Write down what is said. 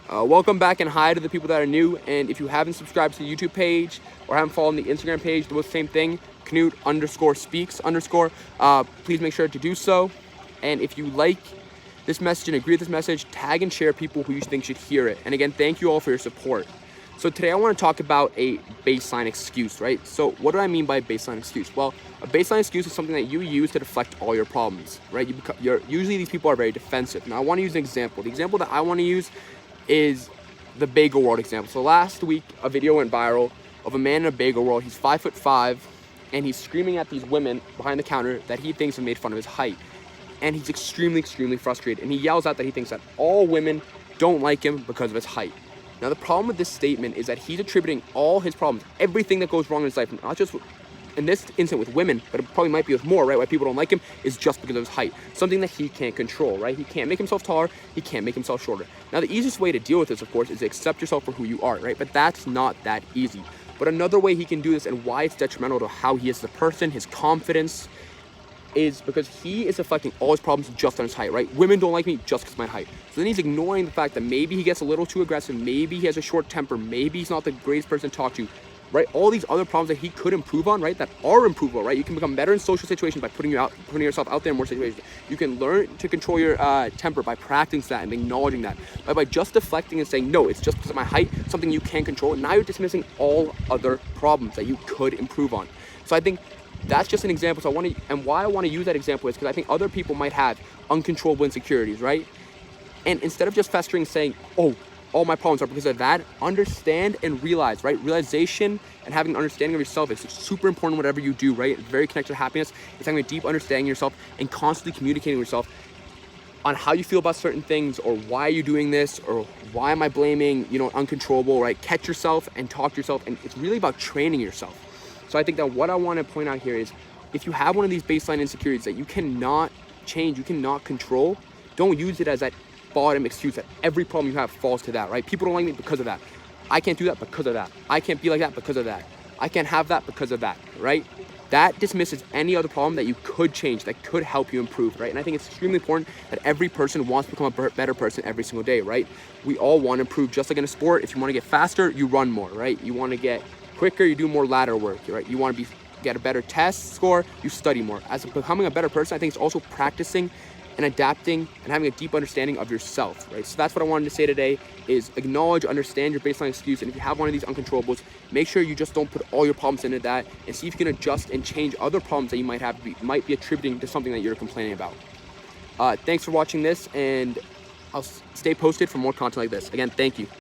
Welcome back and hi to the people that are new. And if you haven't subscribed to the YouTube page or haven't followed the Instagram page, the same thing, Knut_speaks_. Please make sure to do so. And if you like this message and agree with this message, tag and share people who you think should hear it. And again, thank you all for your support. So today I want to talk about a baseline excuse, right? So what do I mean by baseline excuse? Well, a baseline excuse is something that you use to deflect all your problems, right? Usually these people are very defensive. Now I want to use an example. The example that I want to use is the bagel world example. So last week, a video went viral of a man in a bagel world. He's 5'5", and he's screaming at these women behind the counter that he thinks have made fun of his height. And he's extremely, extremely frustrated. And he yells out that he thinks that all women don't like him because of his height. Now, the problem with this statement is that he's attributing all his problems, everything that goes wrong in his life, not just in this incident with women, but it probably might be with more, right? Why people don't like him is just because of his height. Something that he can't control, right? He can't make himself taller. He can't make himself shorter. Now, the easiest way to deal with this, of course, is to accept yourself for who you are, right? But that's not that easy. But another way he can do this and why it's detrimental to how he is as a person, his confidence, is because he is affecting all his problems just on his height, right? Women don't like me just because of my height. So then he's ignoring the fact that maybe he gets a little too aggressive, maybe he has a short temper, maybe he's not the greatest person to talk to, right? All these other problems that he could improve on, right? That are improvable, right? You can become better in social situations by putting yourself out there in more situations. You can learn to control your temper by practicing that and acknowledging that. By just deflecting and saying, no, it's just because of my height, something you can't control. Now you're dismissing all other problems that you could improve on. So I think that's just an example. So why I want to use that example is because I think other people might have uncontrollable insecurities, right? And instead of just festering saying, oh, all my problems are because of that, understand and realize, right? Realization and having an understanding of yourself is super important whatever you do, right? It's very connected to happiness. It's having a deep understanding of yourself and constantly communicating with yourself on how you feel about certain things, or why are you doing this, or why am I blaming, uncontrollable, right? Catch yourself and talk to yourself. And it's really about training yourself. So I think that what I want to point out here is if you have one of these baseline insecurities that you cannot change, you cannot control, don't use it as that bottom excuse that every problem you have falls to that, right? People don't like me because of that. I can't do that because of that. I can't be like that because of that. I can't have that because of that, right? That dismisses any other problem that you could change, that could help you improve, right? And I think it's extremely important that every person wants to become a better person every single day, right? We all want to improve. Just like in a sport, if you want to get faster, you run more, right? You want to get quicker, you do more ladder work, right? You want to get a better test score, you study more. As becoming a better person, I think it's also practicing and adapting and having a deep understanding of yourself, right? So that's what I wanted to say today is acknowledge, understand your baseline excuse. And if you have one of these uncontrollables, make sure you just don't put all your problems into that and see if you can adjust and change other problems that you might be attributing to something that you're complaining about. Thanks for watching this, and I'll stay posted for more content like this. Again, thank you.